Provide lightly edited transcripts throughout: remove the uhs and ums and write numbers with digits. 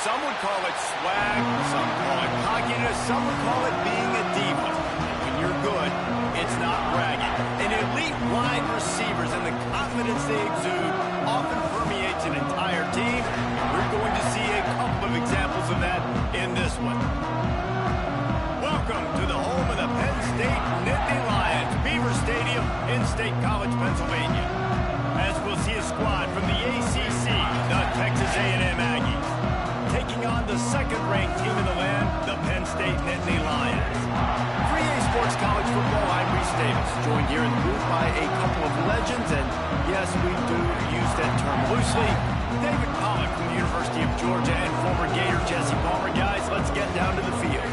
Some would call it swag, some call it cockiness, some would call it being a diva. When you're good, it's not bragging. And elite wide receivers and the confidence they exude often permeates an entire team. We're going to see a couple of examples of that in this one. Welcome to the home of the Penn State Nittany Lions, Beaver Stadium in State College, Pennsylvania. As we'll see a squad from the ACC, the Texas A&M Aggies, taking on the second-ranked team in the land, the Penn State Nittany Lions. 3A Sports College Football, I'm Reese Davis, joined here in the booth by a couple of legends, and yes, we do use that term loosely. David Pollack from the University of Georgia and former Gator Jesse Palmer. Guys, let's get down to the field.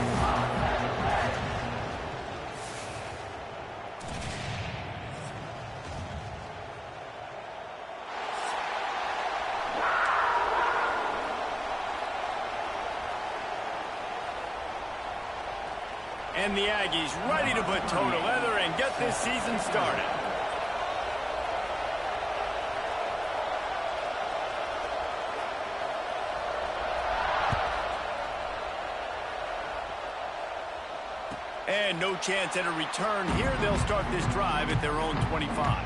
And the Aggies ready to put toe to leather and get this season started. And no chance at a return here. They'll start this drive at their own 25.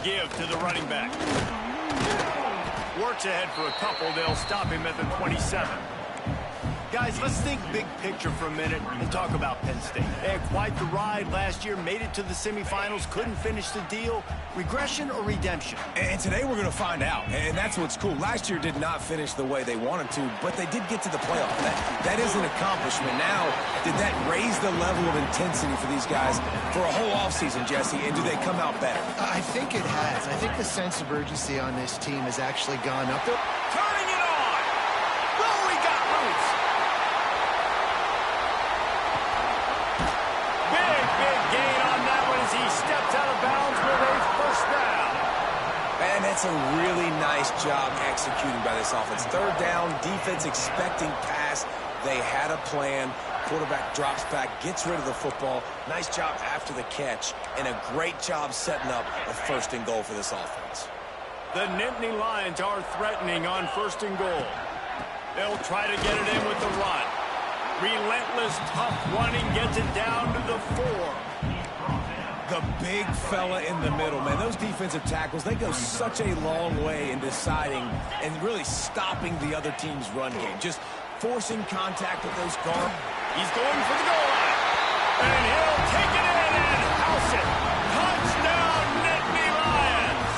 Give to the running back. Works ahead for a couple. They'll stop him at the 27. Guys, let's think big picture for a minute and talk about Penn State. They had quite the ride last year, made it to the semifinals, couldn't finish the deal. Regression or redemption? And today we're going to find out, and that's what's cool. Last year did not finish the way they wanted to, but they did get to the playoff. That is an accomplishment. Now, did that raise the level of intensity for these guys for a whole offseason, Jesse, and do they come out better? I think it has. I think the sense of urgency on this team has actually gone up. Turning it on! Oh, he got loose! Big gain on that one as he steps out of bounds with a first down. And that's a really nice job executing by this offense. Third down, defense expecting pass. They had a plan. Quarterback drops back, gets rid of the football. Nice job after the catch, and a great job setting up a first and goal for this offense. The Nittany Lions are threatening on first and goal. They'll try to get it in with the run. Relentless, tough running gets it down to the 4. The big fella in the middle, man. Those defensive tackles, they go such a long way in deciding and really stopping the other team's run game. Just forcing contact with those guards. He's going for the goal line. And he'll take it in and house it. Touchdown, Nittany Lions.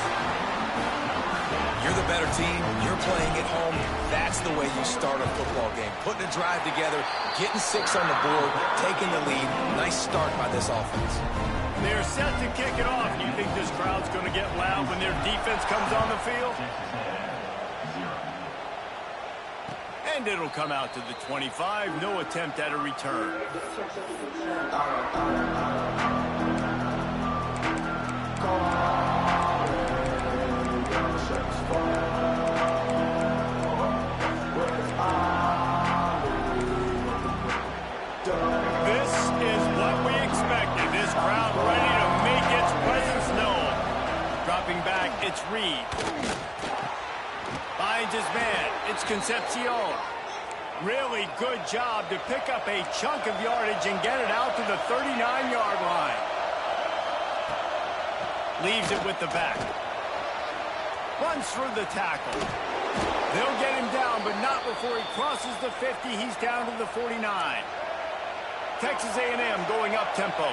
You're the better team. You're playing at home. That's the way you start a football game. Putting a drive together, getting 6 on the board, taking the lead. Nice start by this offense. They're set to kick it off. You think this crowd's going to get loud when their defense comes on the field? And it'll come out to the 25. No attempt at a return. This is what we expected. This crowd ready to make its presence known. Dropping back, it's Reed. Finds his man. It's Concepcion. Really good job to pick up a chunk of yardage and get it out to the 39-yard line. Leaves it with the back. Runs through the tackle. They'll get him down, but not before he crosses the 50. He's down to the 49. Texas A&M going up tempo.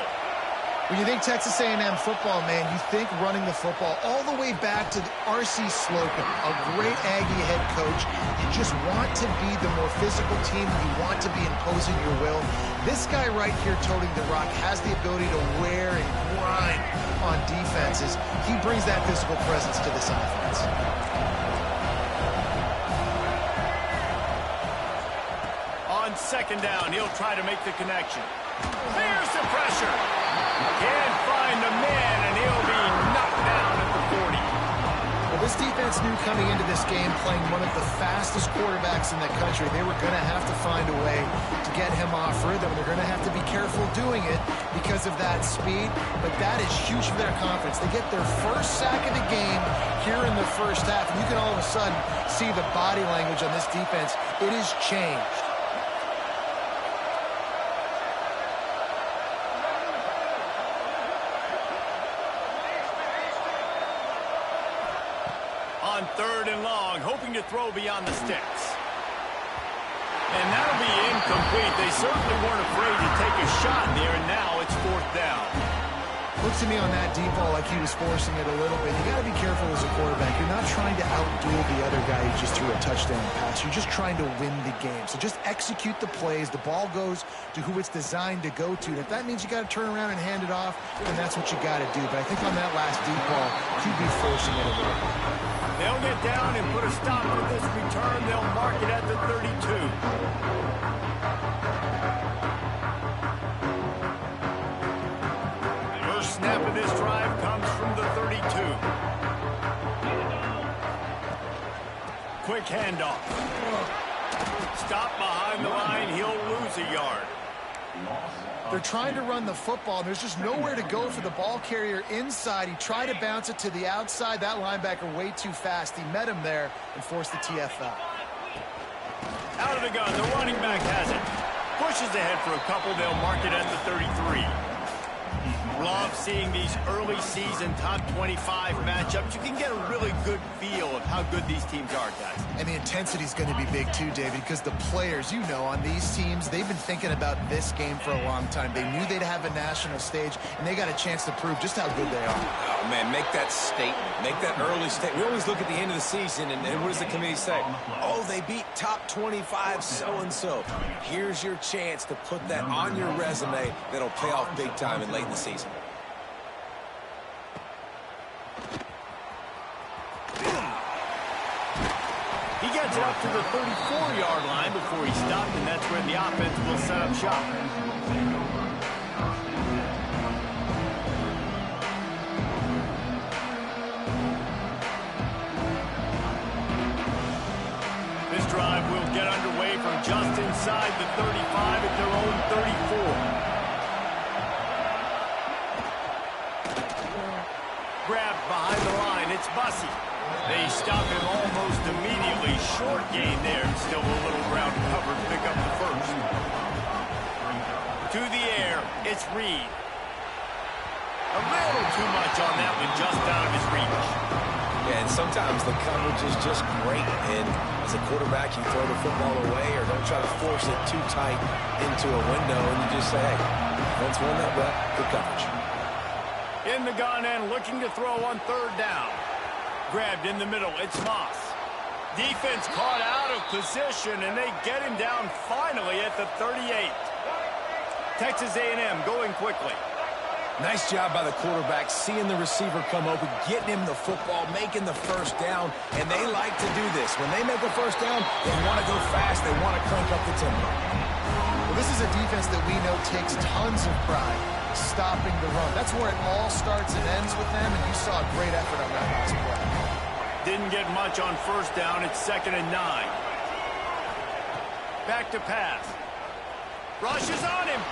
When you think Texas A&M football, man, you think running the football all the way back to R.C. Slocum, a great Aggie head coach. You just want to be the more physical team. You want to be imposing your will. This guy right here toting the rock has the ability to wear and grind on defenses. He brings that physical presence to this offense. On second down, he'll try to make the connection. There's the pressure. Can't find the man, and he'll be knocked down at the 40. Well, this defense knew coming into this game, playing one of the fastest quarterbacks in the country, they were going to have to find a way to get him off rhythm. They're going to have to be careful doing it because of that speed, but that is huge for their confidence. They get their first sack of the game here in the first half, and you can all of a sudden see the body language on this defense. It has changed. On third and long, hoping to throw beyond the sticks. And that'll be incomplete. They certainly weren't afraid to take a shot there, and now it's fourth down. Looks to me on that deep ball like he was forcing it a little bit. You got to be careful as a quarterback. You're not trying to outduel the other guy who just threw a touchdown pass. You're just trying to win the game. So just execute the plays. The ball goes to who it's designed to go to. And if that means you got to turn around and hand it off, then that's what you got to do. But I think on that last deep ball, he'd be forcing it a little bit. They'll get down and put a stop to this return. They'll mark it at the 32. First snap of this drive comes from the 32. Quick handoff. Stop behind the line. He'll lose a yard. They're trying to run the football. There's just nowhere to go for the ball carrier inside. He tried to bounce it to the outside. That linebacker way too fast. He met him there and forced the TFL. Out of the gun. The running back has it. Pushes ahead for a couple. They'll mark it at the 33. Love seeing these early season top 25 matchups. You can get a really good feel of how good these teams are, guys. And the intensity is going to be big too, David, because the players, you know, on these teams, they've been thinking about this game for a long time. They knew they'd have a national stage, and they got a chance to prove just how good they are. Oh, man, make that statement. Make that early statement. We always look at the end of the season, and what does the committee say? Oh, they beat top 25 so-and-so. Here's your chance to put that on your resume that'll pay off big time and late in the season. He gets it up to the 34-yard line before he stopped, and that's where the offense will set up shop. This drive will get underway from just inside the 35 at their own 34. Grabbed behind the line. It's Bussey. They stop him almost immediately. Short gain there, and still a little ground covered to pick up the first. To the air, it's Reed. A little too much on that one, just out of his reach. Yeah, and sometimes the coverage is just great. And as a quarterback, you throw the football away or don't try to force it too tight into a window, and you just say, hey, defense won that bet. Good coverage. In the gun and looking to throw on third down. Grabbed in the middle, it's Moss. Defense caught out of position, and they get him down finally at the 38. Texas A&M going quickly. Nice job by the quarterback, seeing the receiver come open, getting him the football, making the first down, and they like to do this. When they make a first down, they want to go fast, they want to crank up the tempo. Well, this is a defense that we know takes tons of pride stopping the run. That's where it all starts and ends with them, and you saw a great effort on that last play. Didn't get much on first down. It's 2nd and 9. Back to pass. Rushes on him.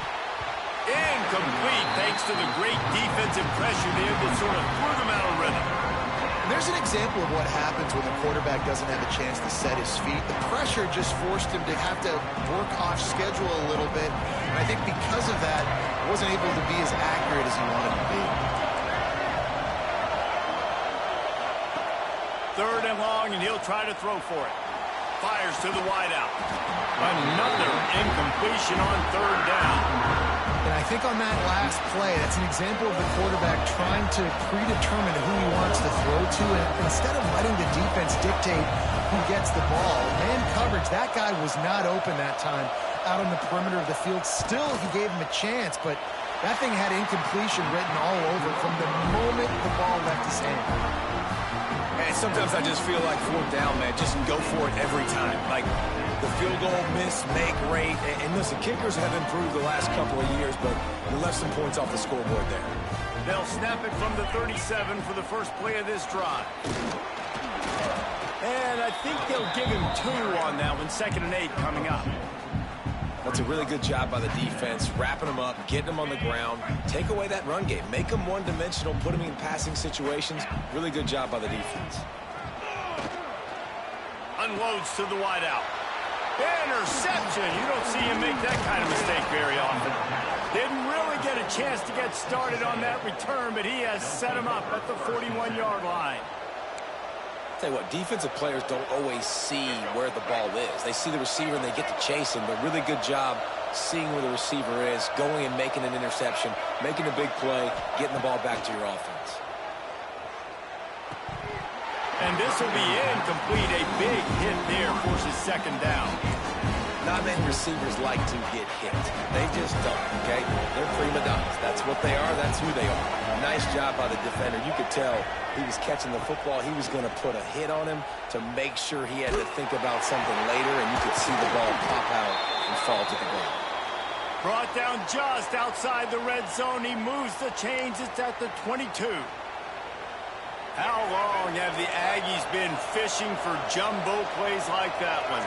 Incomplete thanks to the great defensive pressure there that sort of threw them out of rhythm. And there's an example of what happens when the quarterback doesn't have a chance to set his feet. The pressure just forced him to have to work off schedule a little bit. And I think because of that, he wasn't able to be as accurate as he wanted to be. 3rd and long, and he'll try to throw for it. Fires to the wideout. Another incompletion on 3rd down. And I think on that last play, that's an example of the quarterback trying to predetermine who he wants to throw to, and instead of letting the defense dictate who gets the ball. Man coverage, that guy was not open that time out on the perimeter of the field. Still, he gave him a chance, but that thing had incompletion written all over from the moment the ball left his hand. And sometimes I just feel like fourth down, man, just go for it every time. Like the field goal miss, make rate. And listen, kickers have improved the last couple of years, but you left some points off the scoreboard there. They'll snap it from the 37 for the first play of this drive. And I think they'll give him 2 on that one, 2nd and 8 coming up. That's a really good job by the defense, wrapping them up, getting them on the ground, take away that run game, make them one-dimensional, put them in passing situations. Really good job by the defense. Unloads to the wideout. Interception. You don't see him make that kind of mistake very often. Didn't really get a chance to get started on that return, but he has set him up at the 41-yard line. Tell you what, defensive players don't always see where the ball is. They see the receiver and they get to chase him, but really good job seeing where the receiver is, going and making an interception, making a big play, getting the ball back to your offense. And this will be incomplete. A big hit there forces 2nd down. Not many receivers like to get hit. They just don't, okay? They're prima donnas. That's what they are. That's who they are. Nice job by the defender. You could tell he was catching the football. He was going to put a hit on him to make sure he had to think about something later, and you could see the ball pop out and fall to the ground. Brought down just outside the red zone. He moves the chains. It's at the 22. How long have the Aggies been fishing for jumbo plays like that one?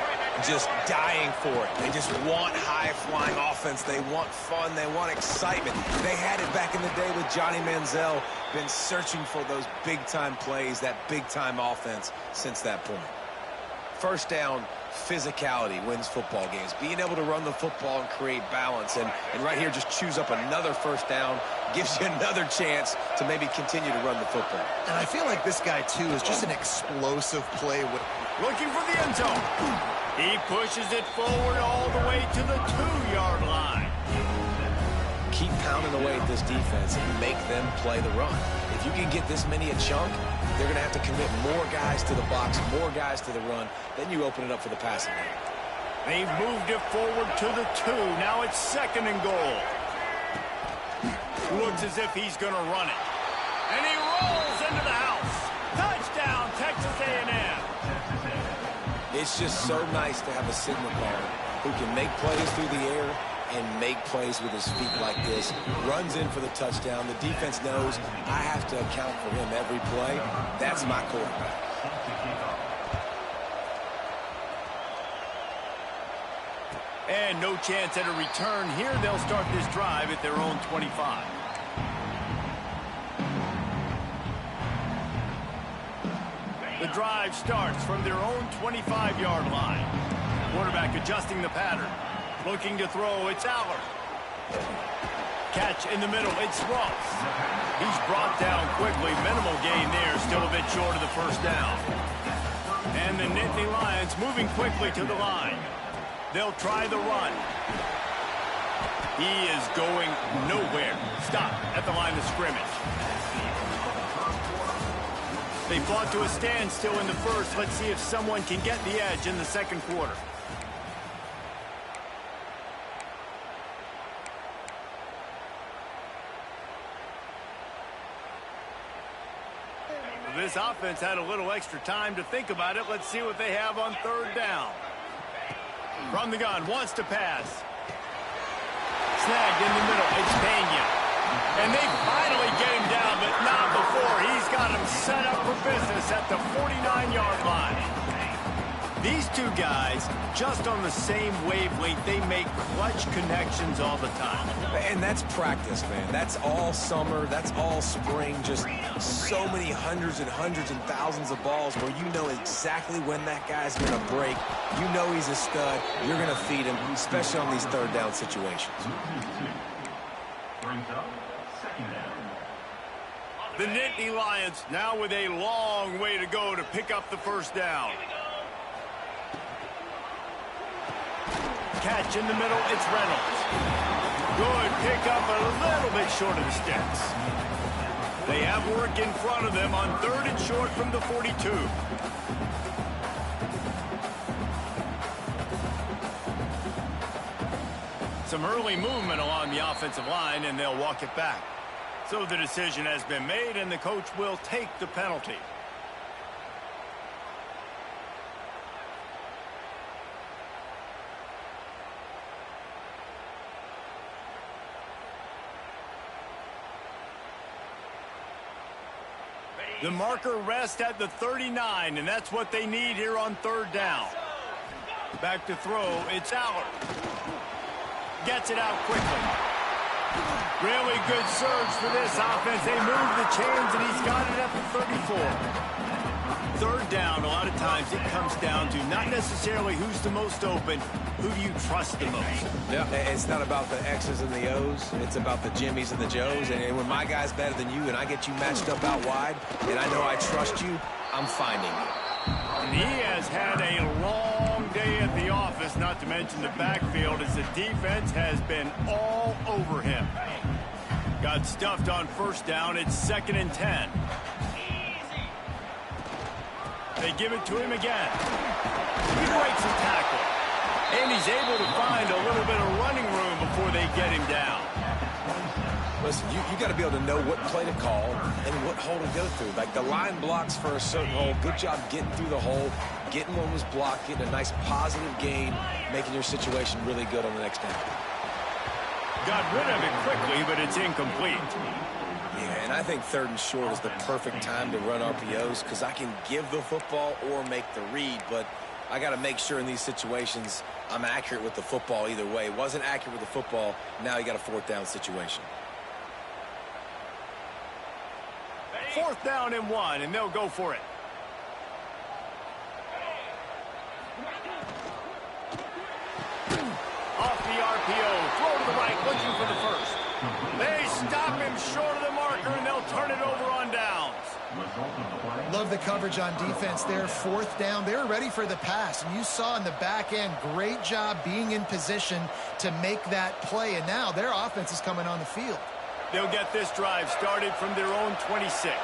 Just dying for it. They just want high-flying offense. They want fun. They want excitement. They had it back in the day with Johnny Manziel. Been searching for those big-time plays, that big-time offense since that point. First down, physicality wins football games. Being able to run the football and create balance. And right here, just choose up another first down. Gives you another chance to maybe continue to run the football. And I feel like this guy, too, is just an explosive play. Looking for the end zone. He pushes it forward all the way to the 2-yard line. Keep pounding away at this defense and make them play the run. If you can get this many a chunk, they're going to have to commit more guys to the box, more guys to the run. Then you open it up for the passing game. They've moved it forward to the 2. Now it's 2nd and goal. Looks as if he's going to run it. And he rolls into the house. Touchdown, Texas A&M. It's just so nice to have a signal caller who can make plays through the air and make plays with his feet like this. Runs in for the touchdown. The defense knows I have to account for him every play. That's my quarterback. And no chance at a return here. They'll start this drive at their own 25. The drive starts from their own 25-yard line. Quarterback adjusting the pattern. Looking to throw, it's Aller. Catch in the middle, it's Ross. He's brought down quickly. Minimal gain there, still a bit short of the first down. And the Nittany Lions moving quickly to the line. They'll try the run. He is going nowhere. Stop at the line of scrimmage. They fought to a standstill in the first. Let's see if someone can get the edge in the second quarter. This offense had a little extra time to think about it. Let's see what they have on 3rd down. From the gun, wants to pass. Snagged in the middle, it's Pena. And they finally get him down, but not before. He's got him set up for business at the 49-yard line. These two guys, just on the same wavelength, they make clutch connections all the time. And that's practice, man. That's all summer. That's all spring. Just so many hundreds and thousands of balls where you know exactly when that guy's going to break. You know he's a stud. You're going to feed him, especially on these 3rd down situations. The Nittany Lions now with a long way to go to pick up the first down. Catch in the middle, it's Reynolds. Good pick up a little bit short of the sticks. They have work in front of them on 3rd and short from the 42. Some early movement along the offensive line, and they'll walk it back. So the decision has been made, and the coach will take the penalty. The marker rests at the 39, and that's what they need here on 3rd down. Back to throw, it's Aller. Gets it out quickly. Really good surge for this offense. They move the chains, and he's got it at the 34. 3rd down, a lot of times it comes down to not necessarily who's the most open, who do you trust the most? Yeah, it's not about the X's and the O's. It's about the Jimmys and the Joes. And when my guy's better than you and I get you matched up out wide, and I know I trust you, I'm finding you. And he has had a long day at the office, not to mention the backfield, as the defense has been all over him. Got stuffed on 1st down. It's 2nd and 10. They give it to him again. He breaks a tackle. And he's able to find a little bit of running room before they get him down. Listen, you got to be able to know what play to call and what hole to go through. Like the line blocks for a certain hole. Good job getting through the hole, getting what was blocked, getting a nice positive gain, making your situation really good on the next down. Got rid of it quickly, but it's incomplete. Yeah, and I think 3rd and short is the perfect time to run RPOs because I can give the football or make the read, but I got to make sure in these situations I'm accurate with the football either way. Wasn't accurate with the football, now you got a 4th down situation. 4th down and 1, and they'll go for it. Off the RPO, throw to the right, looking for the 1st. They stop him short of the marker, and they'll turn it over on downs. Love the coverage on defense there. 4th down. They were ready for the pass. And you saw in the back end, great job being in position to make that play. And now their offense is coming on the field. They'll get this drive started from their own 26.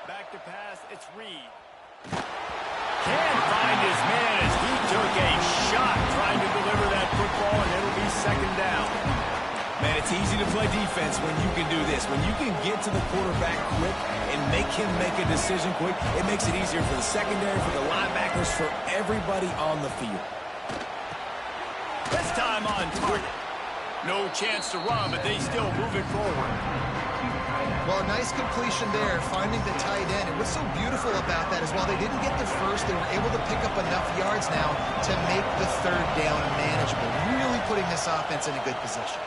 Back to pass, it's Reed. Can't find his man as he took a shot trying to deliver that football, and it'll be 2nd down. Man, it's easy to play defense when you can do this. When you can get to the quarterback quick and make him make a decision quick, it makes it easier for the secondary, for the linebackers, for everybody on the field. This time on target. No chance to run, but they still move it forward. Well, a nice completion there, finding the tight end. And what's so beautiful about that is while they didn't get the 1st, they were able to pick up enough yards now to make the 3rd down manageable. Really putting this offense in a good position.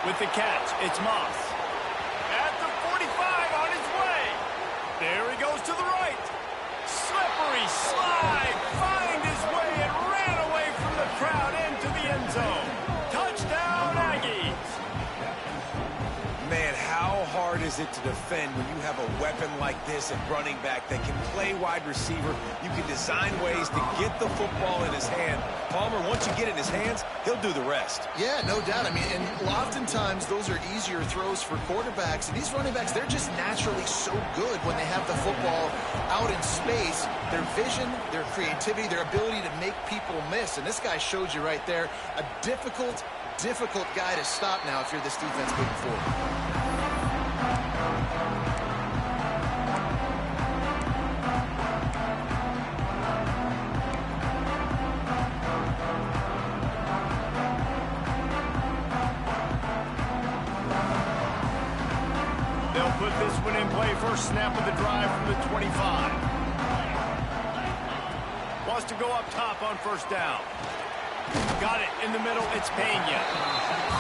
With the catch, it's Moss. At the 45 on his way. There he goes to the right. Slippery slide. Find his way and ran away from the crowd into the end zone. Touchdown, Aggies. Man, how hard is it to defend when you have a weapon like this at running back that can play wide receiver? You can design ways to get the football in his hand. Palmer, once you get it in his hands, he'll do the rest. Yeah, no doubt. I mean, and oftentimes those are easier throws for quarterbacks. And these running backs, they're just naturally so good when they have the football out in space. Their vision, their creativity, their ability to make people miss. And this guy showed you right there a difficult guy to stop now if you're this defense moving forward. They'll put this one in play. First snap of the drive from the 25. Wants to go up top on 1st down. Got it in the middle. It's Pena.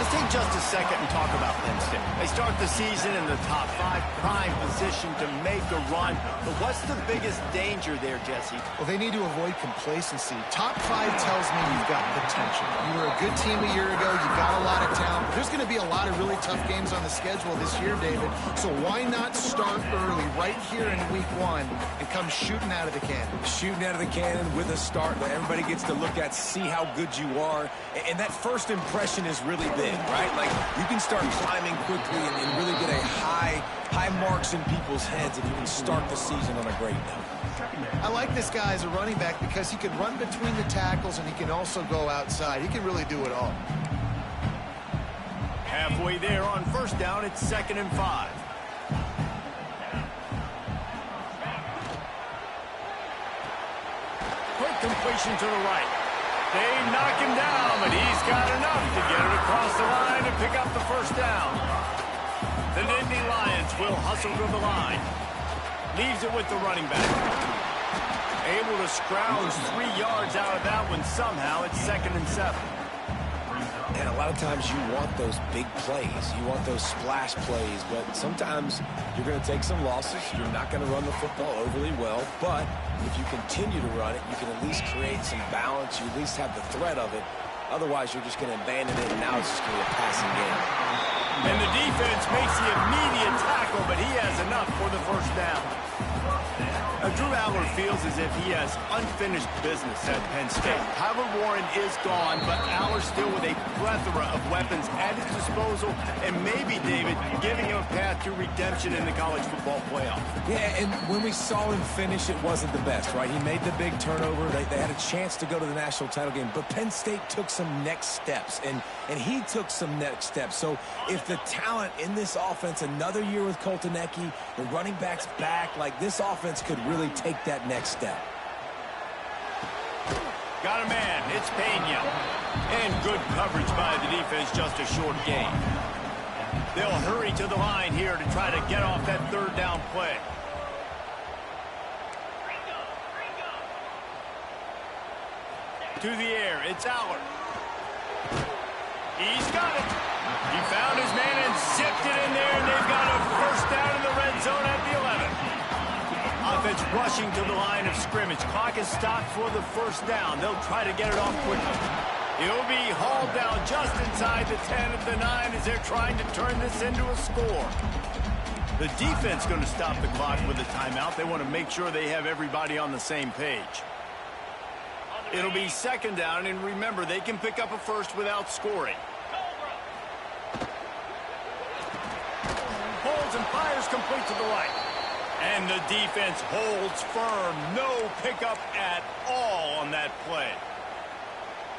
Let's take just a second and talk about Penn State. They start the season in the top 5, prime position to make a run. But what's the biggest danger there, Jesse? Well, they need to avoid complacency. Top 5 tells me you've got potential. You were a good team a year ago. You got a lot of talent. There's going to be a lot of really tough games on the schedule this year, David. So why not start early right here in week 1 and come shooting out of the cannon? Shooting out of the cannon with a start that everybody gets to look at, see how good you are. And that first impression is really big, right? Like, you can start climbing quickly and really get a high marks in people's heads if you can start the season on a great note. I like this guy as a running back because he can run between the tackles and he can also go outside. He can really do it all. Halfway there on first down, it's 2nd and 5. Quick completion to the right. They knock him down, but he's got enough to get it across the line and pick up the first down. The Nittany Lions will hustle to the line. Leaves it with the running back. Able to scrounge 3 yards out of that one somehow. It's 2nd and 7. And a lot of times you want those big plays. You want those splash plays. But sometimes you're going to take some losses. You're not going to run the football overly well. But if you continue to run it, you can at least create some balance. You at least have the threat of it. Otherwise, you're just going to abandon it, and now it's just going to be a passing game. And the defense makes the immediate tackle, but he has enough for the first down. Drew Aller feels as if he has unfinished business at Penn State. Tyler Warren is gone, but Aller still with a plethora of weapons at his disposal, and maybe, David, giving him a path to redemption in the college football playoff. Yeah, and when we saw him finish, it wasn't the best, right? He made the big turnover. They had a chance to go to the national title game, but Penn State took some next steps, and he took some next steps. So if the talent in this offense, another year with Colton Ecke, the running backs back, like this offense could really take that next step. Got a man. It's Pena. And good coverage by the defense, just a short gain. They'll hurry to the line here to try to get off that 3rd down play. To the air, it's Aller. He's got it. He found his man and zipped it in there, and they've got a first down in the red zone at the 11. Offense rushing to the line of scrimmage. Clock is stopped for the first down. They'll try to get it off quickly. He'll be hauled down just inside the 10 at the 9 as they're trying to turn this into a score. The defense going to stop the clock with a timeout. They want to make sure they have everybody on the same page. It'll be 2nd down, and remember, they can pick up a first without scoring. Holds and fires complete to the right. And the defense holds firm. No pickup at all on that play.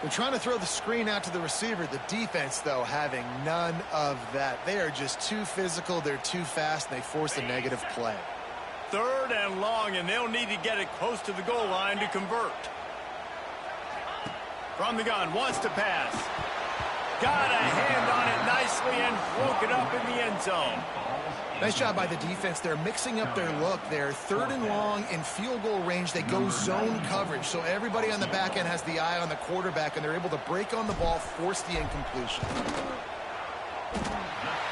They're trying to throw the screen out to the receiver. The defense, though, having none of that. They are just too physical. They're too fast, and they force a negative play. 3rd and long, and they'll need to get it close to the goal line to convert. From the gun, wants to pass. Got a hand on it nicely and broke it up in the end zone. Nice job by the defense. They're mixing up their look. They're 3rd and long in field goal range. They go zone coverage. So everybody on the back end has the eye on the quarterback, and they're able to break on the ball, force the incompletion.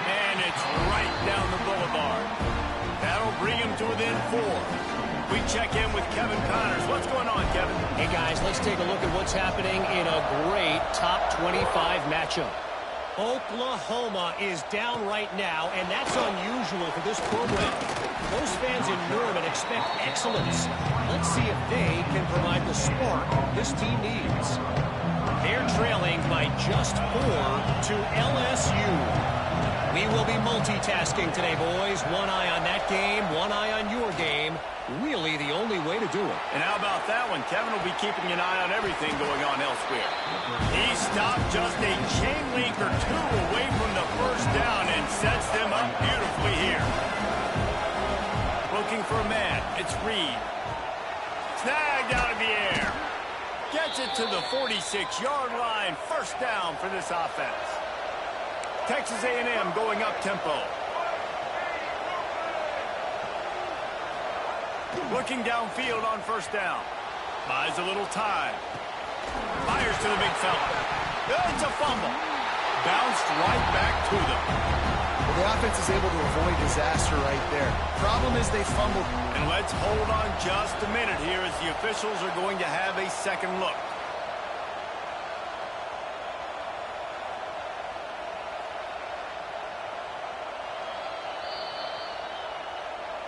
And it's right down the boulevard. That'll bring him to within 4. We check in with Kevin Connors. What's going on, Kevin? Hey, guys, let's take a look at what's happening in a great top 25 matchup. Oklahoma is down right now, and that's unusual for this program. Those fans in Norman expect excellence. Let's see if they can provide the spark this team needs. They're trailing by just 4 to LSU. We will be multitasking today, boys. One eye on that game, one eye on your game. Really the only way to do it. And how about that one? Kevin will be keeping an eye on everything going on elsewhere. He stopped just a chain link or 2 away from the first down and sets them up beautifully here. Looking for a man. It's Reed. Snagged out of the air. Gets it to the 46-yard line. First down for this offense. Texas A&M going up tempo. Looking downfield on first down. Buys a little time. Fires to the big fella. It's a fumble. Bounced right back to them. Well, the offense is able to avoid disaster right there. Problem is they fumbled. And let's hold on just a minute here as the officials are going to have a second look.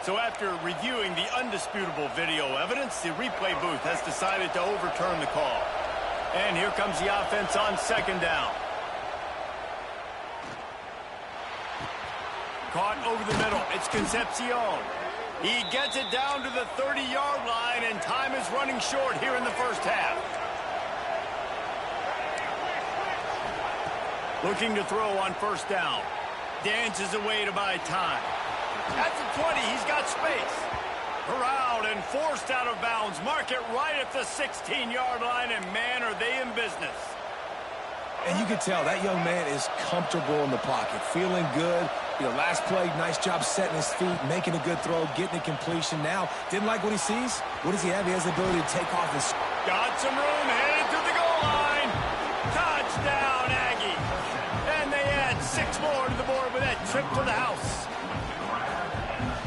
So after reviewing the undisputable video evidence, the replay booth has decided to overturn the call. And here comes the offense on second down. Caught over the middle. It's Concepcion. He gets it down to the 30-yard line, and time is running short here in the first half. Looking to throw on first down. Dances away to buy time. At the 20, he's got space. Corralled and forced out of bounds. Mark it right at the 16-yard line, and man, are they in business. And you can tell that young man is comfortable in the pocket, feeling good. You know, last play, nice job setting his feet, making a good throw, getting a completion. Now, didn't like what he sees. What does he have? He has the ability to take off his... Got some room, headed to the goal line. Touchdown, Aggie. And they add 6 more to the board with that trip to the house.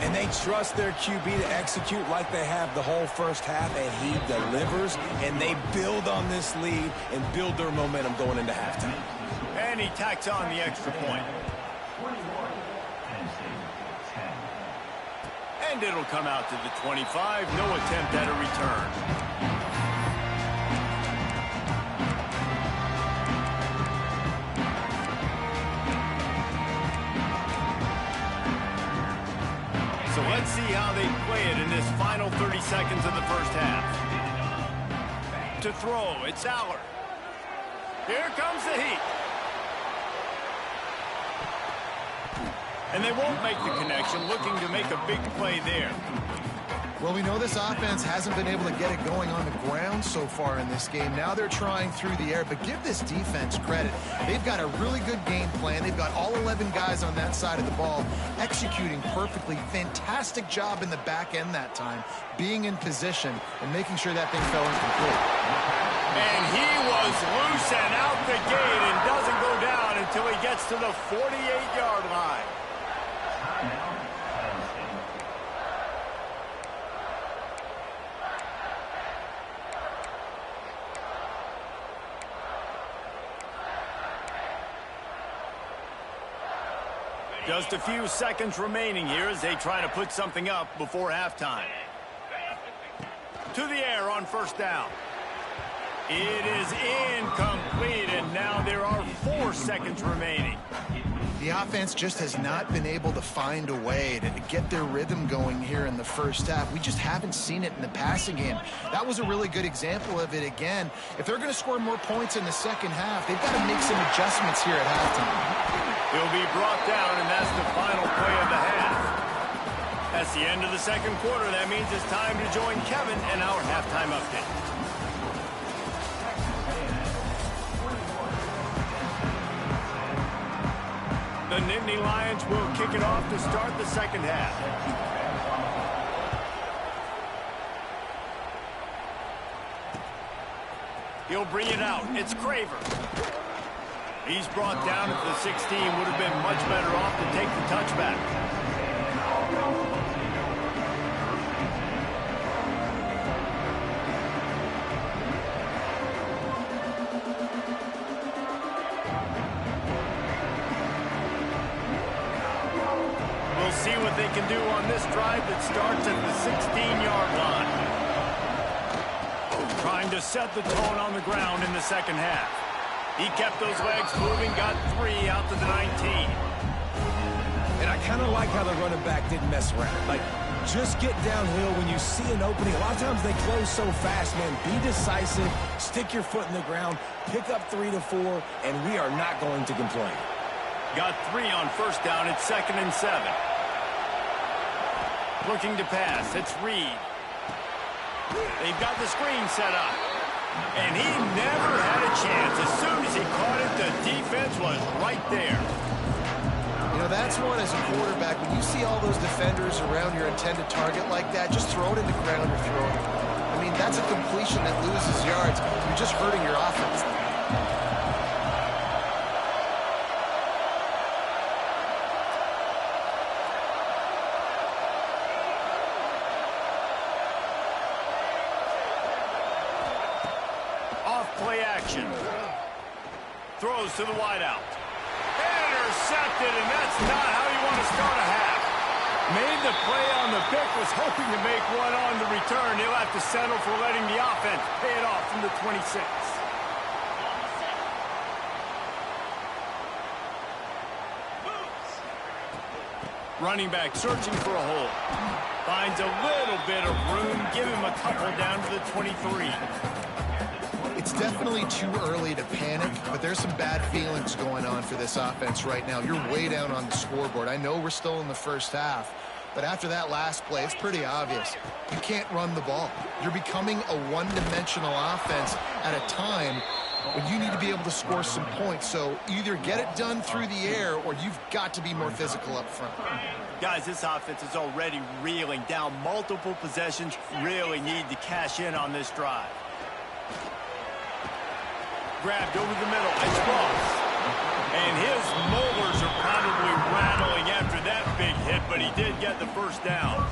And they trust their QB to execute like they have the whole first half, and he delivers, and they build on this lead and build their momentum going into halftime. And he tacks on the extra point. And it'll come out to the 25. No attempt at a return. So let's see how they play it in this final 30 seconds of the first half. To throw, it's Aller. Here comes the heat. And they won't make the connection, looking to make a big play there. Well, we know this offense hasn't been able to get it going on the ground so far in this game. Now they're trying through the air, but give this defense credit. They've got a really good game plan. They've got all 11 guys on that side of the ball executing perfectly. Fantastic job in the back end that time, being in position and making sure that thing fell incomplete. And he was loose and out the gate and doesn't go down until he gets to the 48-yard line. Just a few seconds remaining here as they try to put something up before halftime. To the air on first down. It is incomplete, and now there are 4 seconds remaining. The offense just has not been able to find a way to get their rhythm going here in the first half. We just haven't seen it in the passing game. That was a really good example of it again. If they're going to score more points in the second half, they've got to make some adjustments here at halftime. He'll be brought down, and that's the final play of the half. That's the end of the second quarter. That means it's time to join Kevin in our halftime update. The Nittany Lions will kick it off to start the second half. He'll bring it out. It's Craver. He's brought down at the 16. Would have been much better off to take the touchback. We'll see what they can do on this drive that starts at the 16-yard line. Trying to set the tone on the ground in the second half. He kept those legs moving, got 3 out to the 19. And I kind of like how the running back didn't mess around. Like, just get downhill when you see an opening. A lot of times they close so fast, man. Be decisive, stick your foot in the ground, pick up 3 to 4, and we are not going to complain. Got 3 on first down. It's 2nd and 7. Looking to pass. It's Reed. They've got the screen set up. And he never had a chance. As soon as he caught it, the defense was right there. You know, that's one as a quarterback. When you see all those defenders around your intended target like that, just throw it in the ground or throw it. I mean, that's a completion that loses yards. you're just hurting your offense. Play action. Throws to the wideout. Intercepted, and that's not how you want to start a half. Made the play on the pick, was hoping to make one on the return. He'll have to settle for letting the offense pay it off from the 26. Running back searching for a hole. Finds a little bit of room. Give him a couple down to the 23. It's definitely too early to panic, but there's some bad feelings going on for this offense right now. You're way down on the scoreboard. I know we're still in the first half, but after that last play, it's pretty obvious. You can't run the ball. You're becoming a one-dimensional offense at a time when you need to be able to score some points. So either get it done through the air or you've got to be more physical up front. Guys, this offense is already reeling down multiple possessions. Really need to cash in on this drive. Grabbed over the middle, it's close. And his molars are probably rattling after that big hit, but he did get the first down.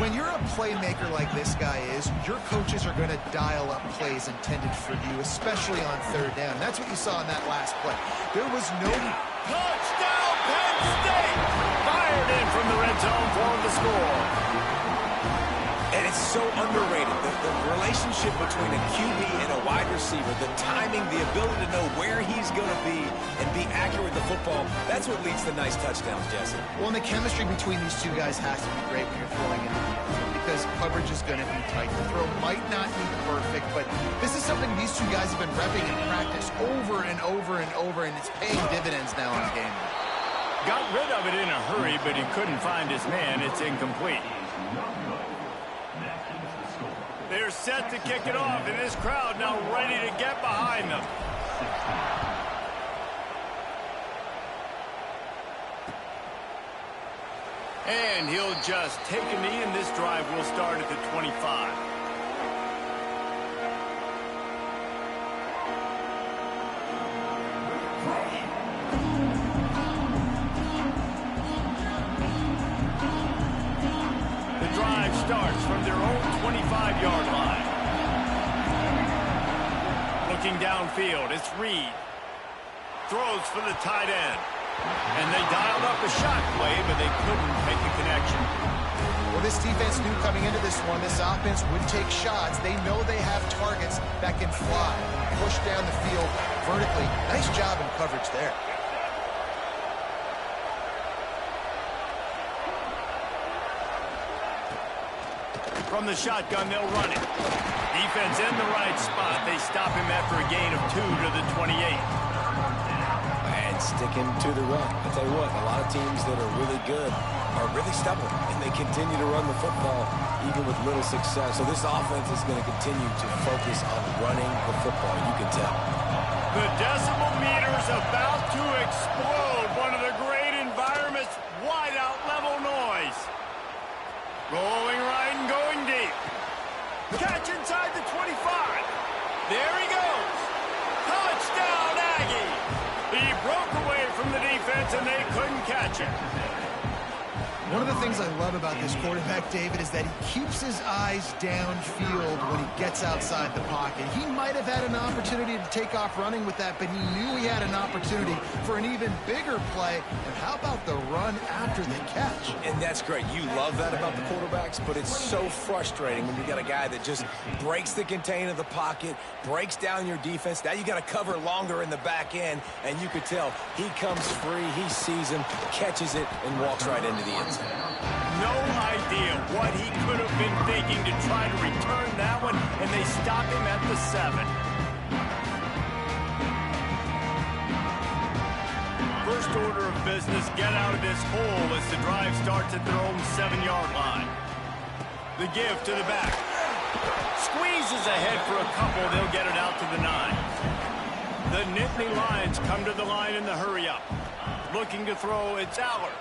When you're a playmaker like this guy is, your coaches are going to dial up plays intended for you, especially on third down. That's what you saw in that last play. There was no... Touchdown, Penn State! Fired in from the red zone for the score. And it's so underrated. The relationship between a QB and a wide receiver, the timing, the ability to know where he's going to be and be accurate with the football, that's what leads to nice touchdowns, Jesse. Well, and the chemistry between these two guys has to be great when you're throwing in the end zone because coverage is going to be tight. The throw might not be perfect, but this is something these two guys have been repping in practice over and over and over, and it's paying dividends now in the game. Got rid of it in a hurry, but he couldn't find his man. It's incomplete. They're set to kick it off, and this crowd now ready to get behind them. And he'll just take a knee, and this drive will start at the 25. Starts from their own 25-yard line. Looking downfield, it's Reed. Throws for the tight end. And they dialed up a shot play, but they couldn't make a connection. Well, this defense knew coming into this one, this offense would take shots. They know they have targets that can fly, push down the field vertically. Nice job in coverage there. From the shotgun, they'll run it. Defense in the right spot. They stop him after a gain of 2 to the 28. And sticking to the run. I tell you what, a lot of teams that are really good are really stubborn, and they continue to run the football even with little success. So this offense is going to continue to focus on running the football, you can tell. The decibel meter's about to explode. One of the great environments, wide-out level noise. Rolling right and going deep. Catch inside the 25. There he goes. Touchdown, Aggie. He broke away from the defense, and they couldn't catch him. One of the things I love about this quarterback, David, is that he keeps his eyes downfield when he gets outside the pocket. He might have had an opportunity to take off running with that, but he knew he had an opportunity for an even bigger play. And how about the run after the catch? And that's great. You love that about the quarterbacks, but it's so frustrating when you got a guy that just breaks the contain of the pocket, breaks down your defense. Now you got to cover longer in the back end, and you could tell he comes free, he sees him, catches it, and walks right into the end zone. No idea what he could have been thinking to try to return that one, and they stop him at the 7. First order of business, get out of this hole as the drive starts at their own 7-yard line. The give to the back. Squeezes ahead for a couple, they'll get it out to the 9. The Nittany Lions come to the line in the hurry-up. Looking to throw, it's Allard.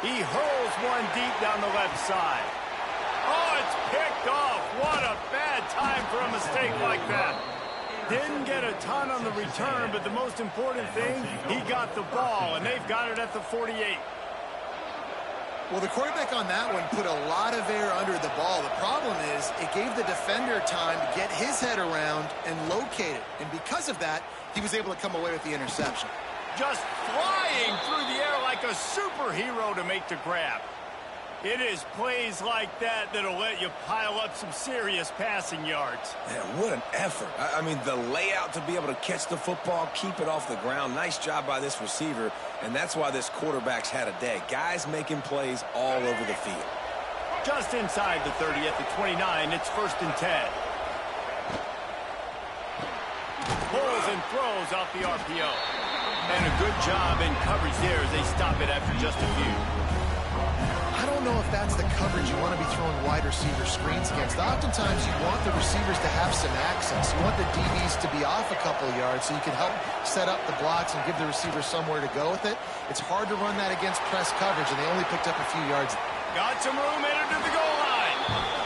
He hurls one deep down the left side. Oh, it's picked off. What a bad time for a mistake like that. Didn't get a ton on the return, but the most important thing, he got the ball, and they've got it at the 48. Well, the quarterback on that one put a lot of air under the ball. The problem is it gave the defender time to get his head around and locate it. And because of that, he was able to come away with the interception. Just flying through the air like a superhero to make the grab. It is plays like that that'll let you pile up some serious passing yards. Man, what an effort. I mean, the layout to be able to catch the football, keep it off the ground. Nice job by this receiver, and that's why this quarterback's had a day. Guys making plays all over the field. Just inside the 30 at the 29, it's 1st and 10. Pulls and throws off the RPO. And a good job in coverage there as they stop it after just a few. I don't know if that's the coverage you want to be throwing wide receiver screens against. Oftentimes, you want the receivers to have some access. You want the DBs to be off a couple of yards so you can help set up the blocks and give the receiver somewhere to go with it. It's hard to run that against press coverage, and they only picked up a few yards. Got some room headed to the goal line.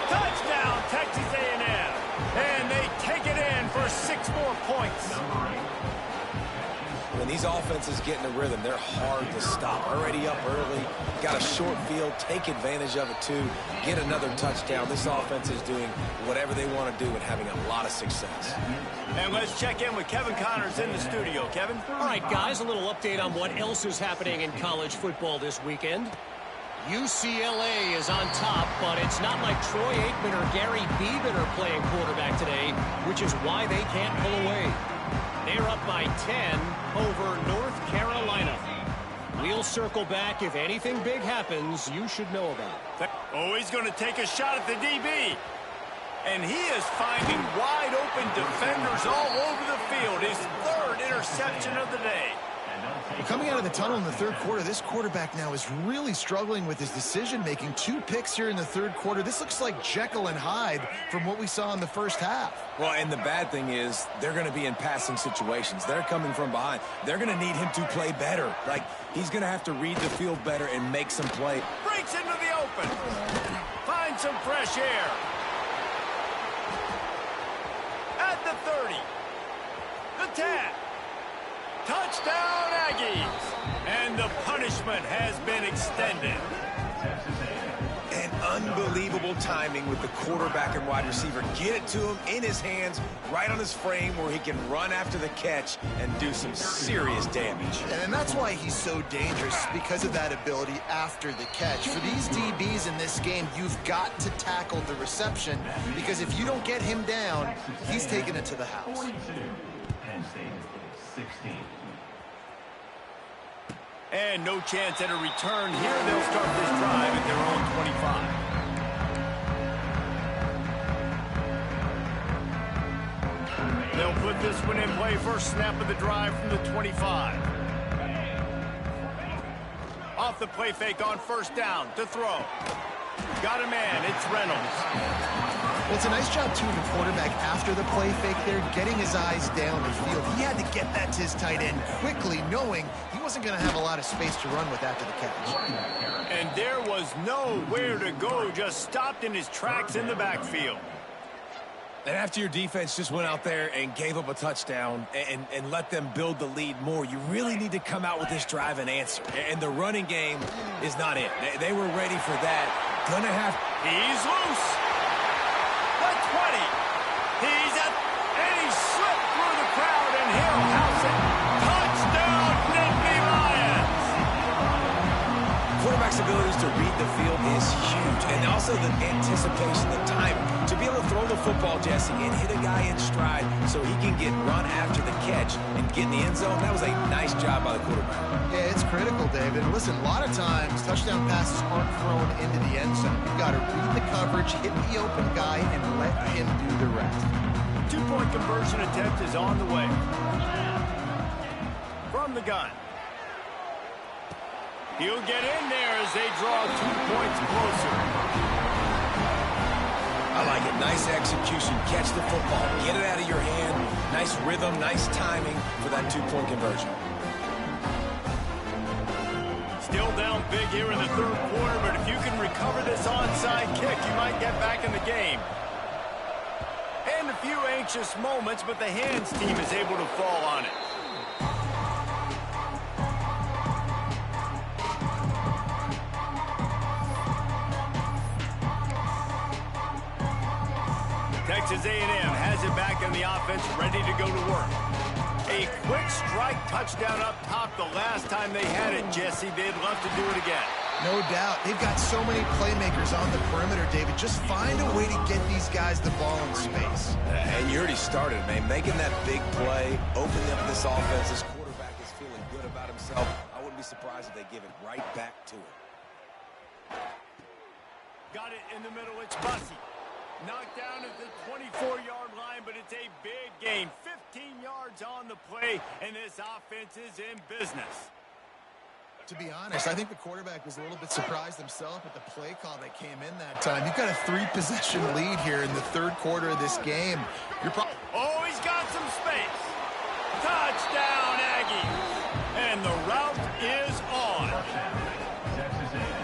Touchdown, Texas A&M. And they take it in for 6 more points. When these offenses get in a rhythm, they're hard to stop. Already up early, got a short field, take advantage of it too, get another touchdown. This offense is doing whatever they want to do and having a lot of success. And let's check in with Kevin Connors in the studio. Kevin? All right, guys, a little update on what else is happening in college football this weekend. UCLA is on top, but it's not like Troy Aikman or Gary Beeman are playing quarterback today, which is why they can't pull away. They're up by 10 over North Carolina. We'll circle back. If anything big happens, you should know about. Oh, he's going to take a shot at the DB. And he is finding wide open defenders all over the field. His 3rd interception of the day. Well, coming out of the tunnel in the 3rd quarter, this quarterback now is really struggling with his decision-making. 2 picks here in the 3rd quarter. This looks like Jekyll and Hyde from what we saw in the first half. Well, and the bad thing is they're going to be in passing situations. They're coming from behind. They're going to need him to play better. Like, he's going to have to read the field better and make some play. Breaks into the open. Finds some fresh air. At the 30. The 10. Touchdown, Aggies! And the punishment has been extended. And unbelievable timing with the quarterback and wide receiver. Get it to him in his hands, right on his frame where he can run after the catch and do some serious damage. And that's why he's so dangerous, because of that ability after the catch. For these DBs in this game, you've got to tackle the reception, because if you don't get him down, he's taking it to the house. And no chance at a return here. They'll start this drive at their own 25. They'll put this one in play. First snap of the drive from the 25. Off the play fake on 1st down to throw. Got a man. It's Reynolds. Well, it's a nice job, too, of the quarterback after the play fake there, getting his eyes down the field. He had to get that to his tight end quickly, knowing he wasn't going to have a lot of space to run with after the catch. And there was nowhere to go, just stopped in his tracks in the backfield. And after your defense just went out there and gave up a touchdown and let them build the lead more, you really need to come out with this drive and answer. And the running game is not it. They were ready for that. Gonna have... He's loose. The 20. He's at... And he slipped through the crowd, and he'll house it. Touchdown, Nittany Lions. Quarterback's abilities to read the field is huge. And also the anticipation, the timing. To be able to throw the football, Jesse, and hit a guy in stride so he can get run after the catch and get in the end zone, that was a nice job by the quarterback. Yeah, it's critical, David. Listen, a lot of times touchdown passes aren't thrown into the end zone. You've got to read the coverage, hit the open guy, and let him do the rest. 2-point conversion attempt is on the way. From the gun. He'll get in there as they draw 2 points closer. I like it. Nice execution. Catch the football. Get it out of your hand. Nice rhythm, nice timing for that 2-point conversion. Still down big here in the third quarter, but if you can recover this onside kick, you might get back in the game. And a few anxious moments, but the hands team is able to fall on it. Texas A&M has it back in the offense, ready to go to work. A quick strike touchdown up top the last time they had it, Jesse. They'd love to do it again. No doubt. They've got so many playmakers on the perimeter, David. Just find a way to get these guys the ball in space. And you already started, man. Making that big play, opening up this offense. This quarterback is feeling good about himself. I wouldn't be surprised if they give it right back to him. Got it in the middle. It's Bussey. Knocked down at the 24-yard line, but it's a big gain. 15 yards on the play, and this offense is in business. To be honest, I think the quarterback was a little bit surprised himself at the play call that came in that time. You've got a 3-possession lead here in the third quarter of this game. Oh, he's got some space. Touchdown, Aggies. And the route is on.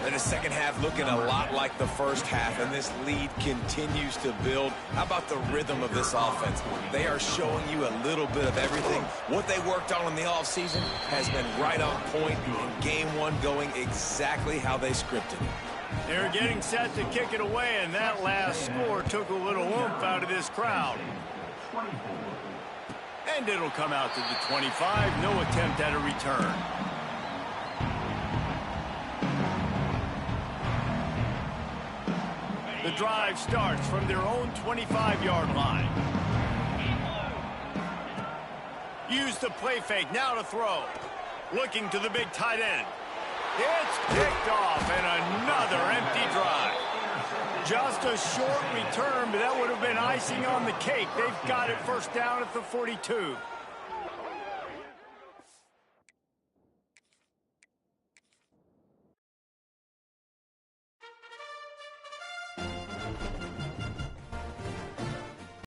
And the second half looking a lot like the first half, and this lead continues to build. How about the rhythm of this offense? They are showing you a little bit of everything. What they worked on in the offseason has been right on point, and game one going exactly how they scripted it. They're getting set to kick it away, and that last score took a little oomph out of this crowd. And it'll come out to the 25. No attempt at a return. The drive starts from their own 25-yard line. Use the play fake, now to throw. Looking to the big tight end. It's picked off, and another empty drive. Just a short return, but that would have been icing on the cake. They've got it first down at the 42.